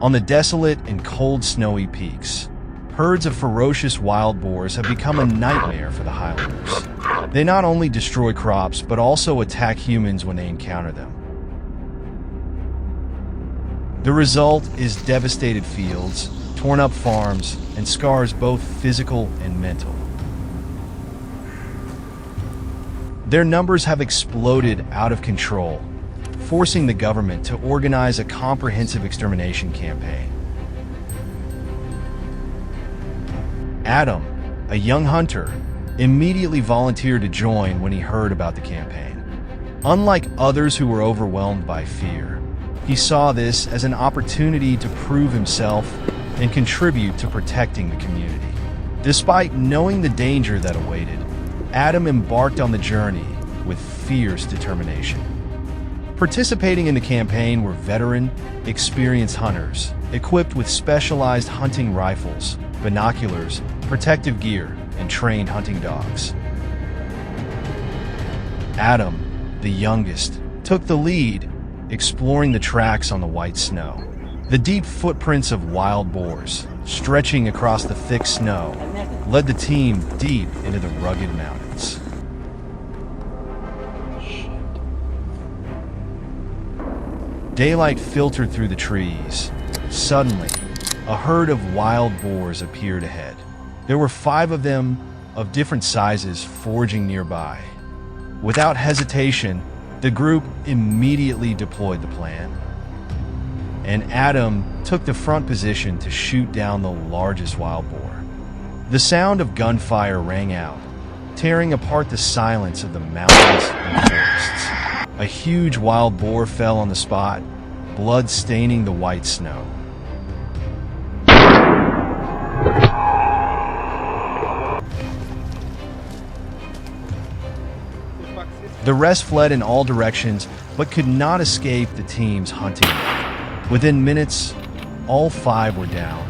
On the desolate and cold snowy peaks, herds of ferocious wild boars have become a nightmare for the Highlanders. They not only destroy crops, but also attack humans when they encounter them. The result is devastated fields, torn up farms, and scars both physical and mental. Their numbers have exploded out of control, forcing the government to organize a comprehensive extermination campaign. Adam, a young hunter, immediately volunteered to join when he heard about the campaign. Unlike others who were overwhelmed by fear, he saw this as an opportunity to prove himself and contribute to protecting the community. Despite knowing the danger that awaited, Adam embarked on the journey with fierce determination. Participating in the campaign were veteran, experienced hunters, equipped with specialized hunting rifles, binoculars, protective gear, and trained hunting dogs. Adam, the youngest, took the lead, exploring the tracks on the white snow. The deep footprints of wild boars, stretching across the thick snow, led the team deep into the rugged mountains. Daylight filtered through the trees. Suddenly, a herd of wild boars appeared ahead. There were 5 of them, of different sizes, foraging nearby. Without hesitation, the group immediately deployed the plan. And Adam took the front position to shoot down the largest wild boar. The sound of gunfire rang out, tearing apart the silence of the mountains and forests. A huge wild boar fell on the spot, blood staining the white snow. The rest fled in all directions, but could not escape the team's hunting knife. Within minutes, all 5 were down.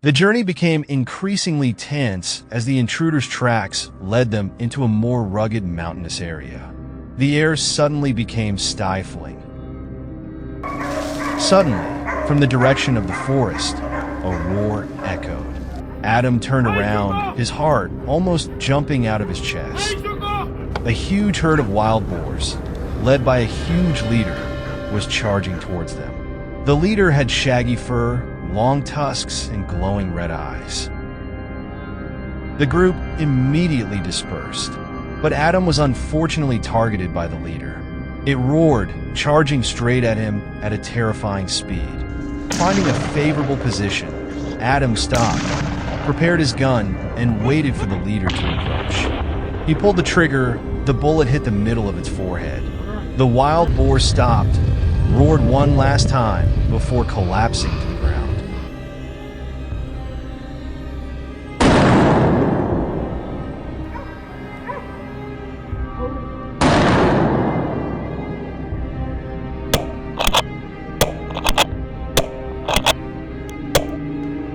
The journey became increasingly tense as the intruders' tracks led them into a more rugged mountainous area. The air suddenly became stifling. Suddenly, from the direction of the forest, a roar echoed. Adam turned around, his heart almost jumping out of his chest. A huge herd of wild boars, led by a huge leader, was charging towards them. The leader had shaggy fur, long tusks, and glowing red eyes. The group immediately dispersed, but Adam was unfortunately targeted by the leader. It roared, charging straight at him at a terrifying speed. Finding a favorable position, Adam stopped, prepared his gun, and waited for the leader to approach. He pulled the trigger, the bullet hit the middle of its forehead. The wild boar stopped, roared one last time before collapsing to the ground.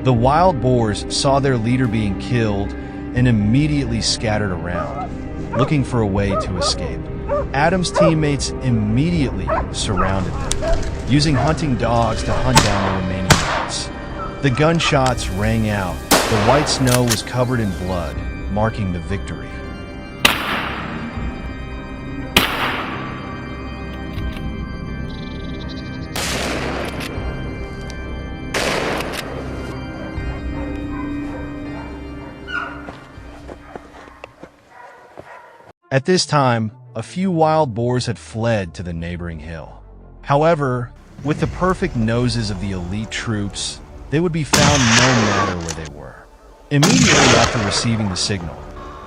The wild boars saw their leader being killed and immediately scattered around, looking for a way to escape. Adam's teammates immediately surrounded them, using hunting dogs to hunt down the remaining mates. The gunshots rang out. The white snow was covered in blood, marking the victory. At this time, a few wild boars had fled to the neighboring hill. However, with the perfect noses of the elite troops, they would be found no matter where they were. Immediately after receiving the signal,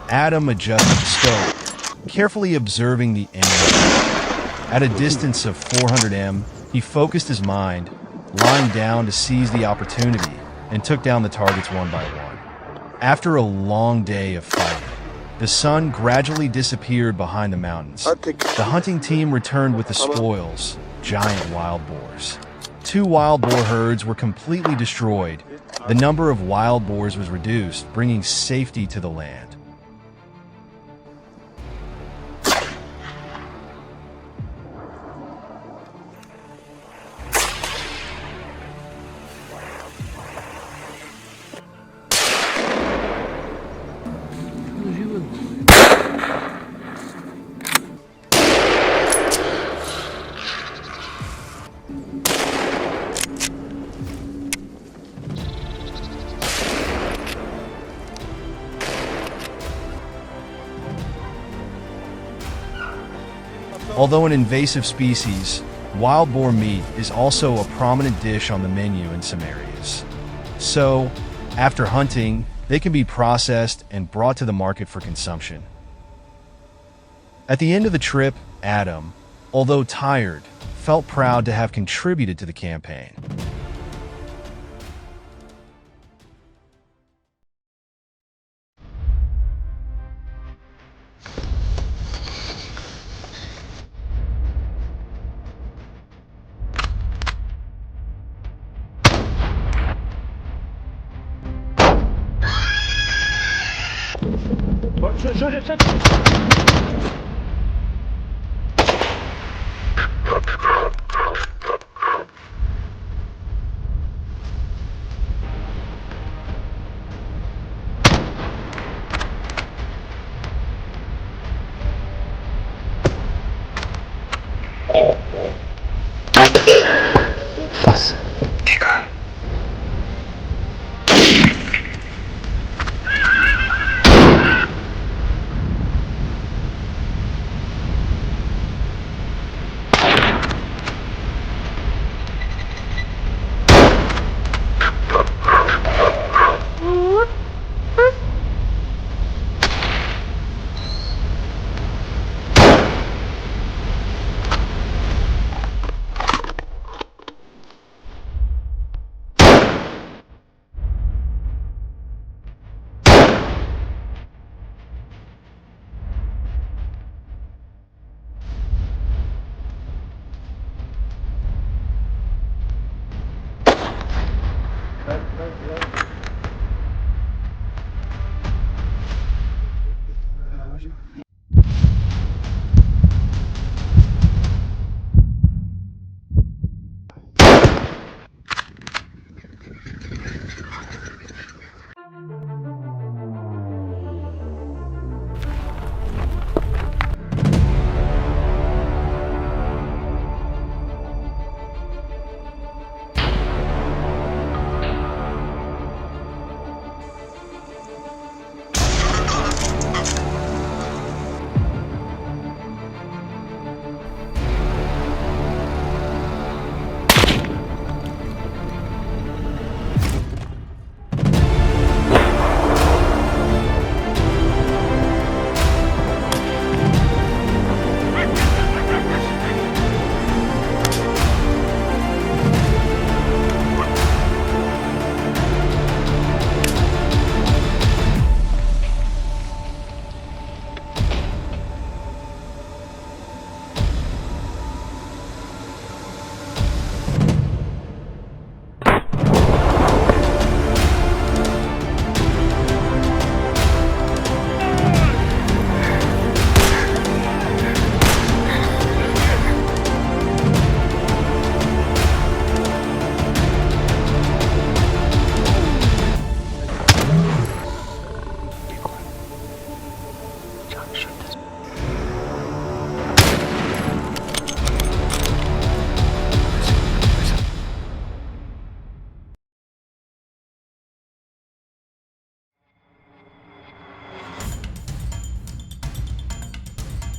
Adam adjusted the scope, carefully observing the enemy. At a distance of 400 m, he focused his mind, lying down to seize the opportunity, and took down the targets one by one. After a long day of fighting, the sun gradually disappeared behind the mountains. The hunting team returned with the spoils, giant wild boars. 2 wild boar herds were completely destroyed. The number of wild boars was reduced, bringing safety to the land. Although an invasive species, wild boar meat is also a prominent dish on the menu in some areas. So, after hunting, they can be processed and brought to the market for consumption. At the end of the trip, Adam, although tired, felt proud to have contributed to the campaign. Was? Egal.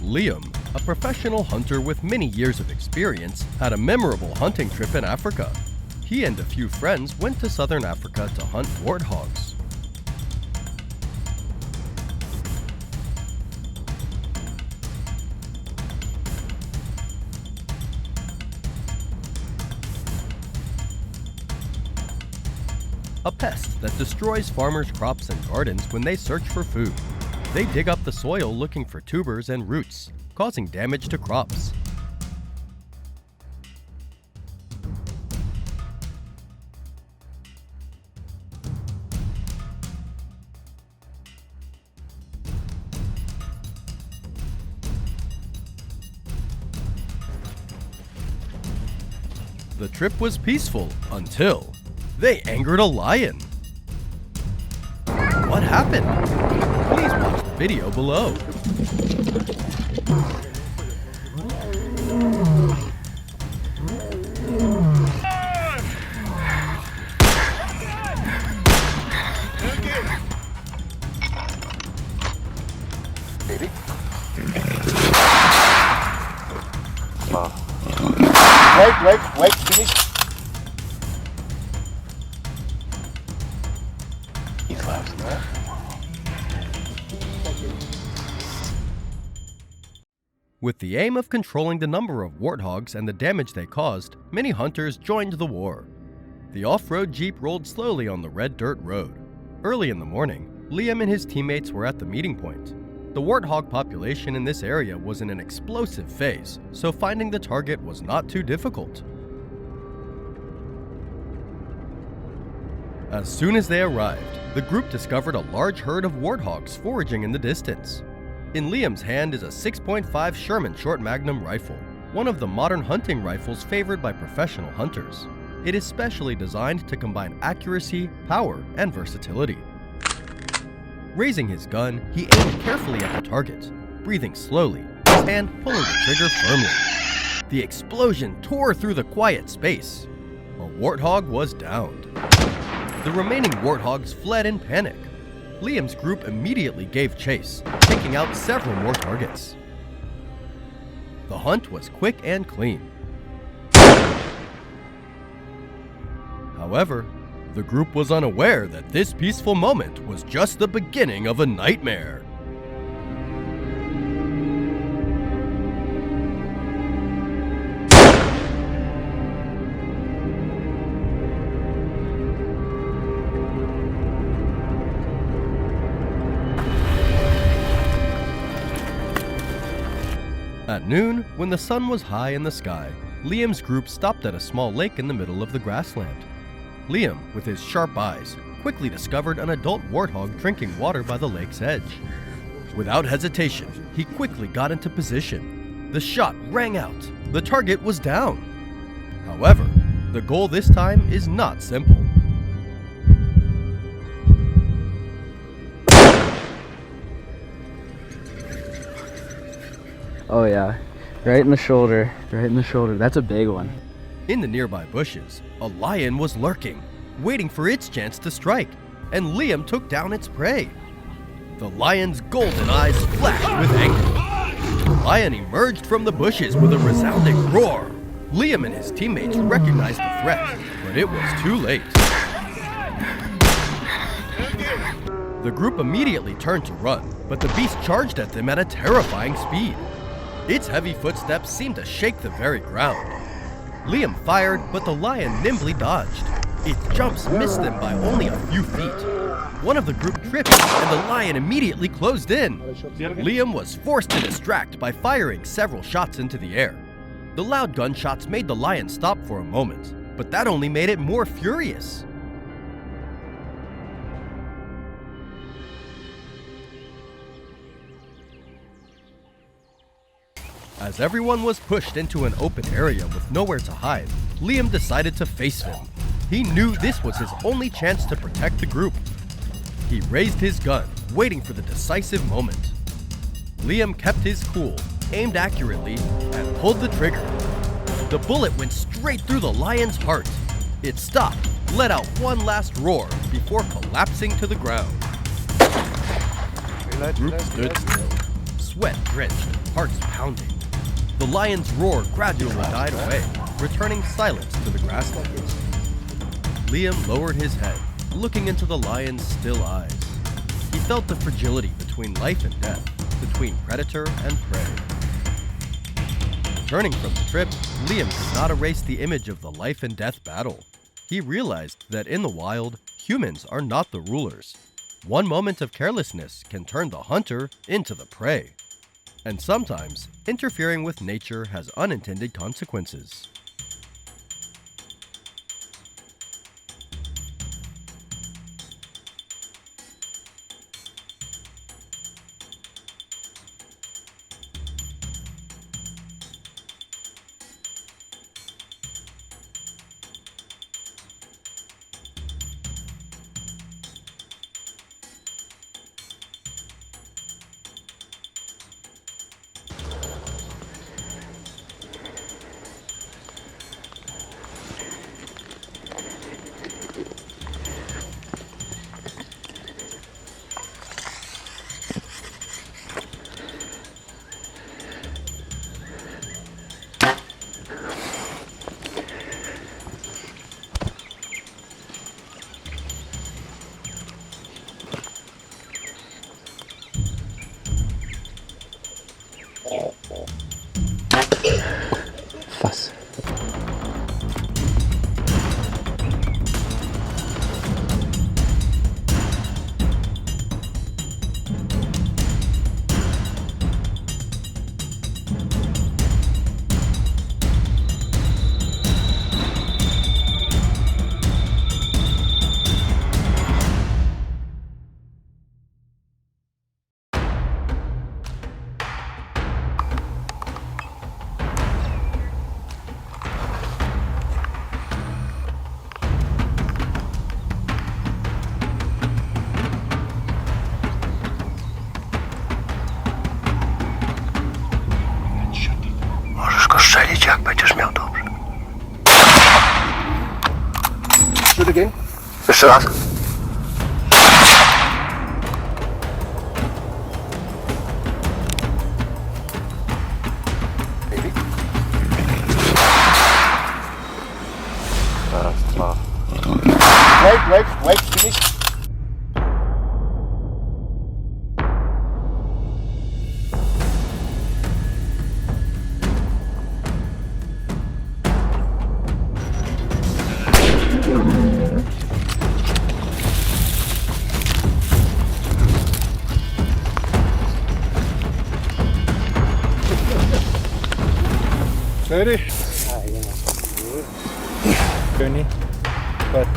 Liam, a professional hunter with many years of experience, had a memorable hunting trip in Africa. He and a few friends went to southern Africa to hunt warthogs. A pest that destroys farmers' crops and gardens when they search for food. They dig up the soil looking for tubers and roots, causing damage to crops. The trip was peaceful until they angered a lion. What happened? Please watch the video below. Wait, finish. He's left. With the aim of controlling the number of warthogs and the damage they caused, many hunters joined the war. The off-road jeep rolled slowly on the red dirt road. Early in the morning, Liam and his teammates were at the meeting point. The warthog population in this area was in an explosive phase, so finding the target was not too difficult. As soon as they arrived, the group discovered a large herd of warthogs foraging in the distance. In Liam's hand is a 6.5 Sherman Short Magnum rifle, one of the modern hunting rifles favored by professional hunters. It is specially designed to combine accuracy, power, and versatility. Raising his gun, he aimed carefully at the target, breathing slowly, his hand pulling the trigger firmly. The explosion tore through the quiet space. A warthog was downed. The remaining warthogs fled in panic. Liam's group immediately gave chase, taking out several more targets. The hunt was quick and clean. However, the group was unaware that this peaceful moment was just the beginning of a nightmare. At noon, when the sun was high in the sky, Liam's group stopped at a small lake in the middle of the grassland. Liam, with his sharp eyes, quickly discovered an adult warthog drinking water by the lake's edge. Without hesitation, he quickly got into position. The shot rang out. The target was down. However, the goal this time is not simple. Oh yeah, right in the shoulder, That's a big one. In the nearby bushes, a lion was lurking, waiting for its chance to strike, and Liam took down its prey. The lion's golden eyes flashed with anger. The lion emerged from the bushes with a resounding roar. Liam and his teammates recognized the threat, but it was too late. The group immediately turned to run, but the beast charged at them at a terrifying speed. Its heavy footsteps seemed to shake the very ground. Liam fired, but the lion nimbly dodged. Its jumps missed them by only a few feet. One of the group tripped, and the lion immediately closed in. Liam was forced to distract by firing several shots into the air. The loud gunshots made the lion stop for a moment, but that only made it more furious. As everyone was pushed into an open area with nowhere to hide, Liam decided to face them. He knew this was his only chance to protect the group. He raised his gun, waiting for the decisive moment. Liam kept his cool, aimed accurately, and pulled the trigger. The bullet went straight through the lion's heart. It stopped, let out one last roar before collapsing to the ground. The group stood still, sweat drenched, hearts pounding. The lion's roar gradually died away, returning silence to the grasslands. Liam lowered his head, looking into the lion's still eyes. He felt the fragility between life and death, between predator and prey. Returning from the trip, Liam could not erase the image of the life and death battle. He realized that in the wild, humans are not the rulers. One moment of carelessness can turn the hunter into the prey. And sometimes, interfering with nature has unintended consequences. Fuss. Strzelić, jak będziesz miał dobrze. Shoot again. Jeszcze raz. Teraz dwa. Wait, finish. Ready? Journey, but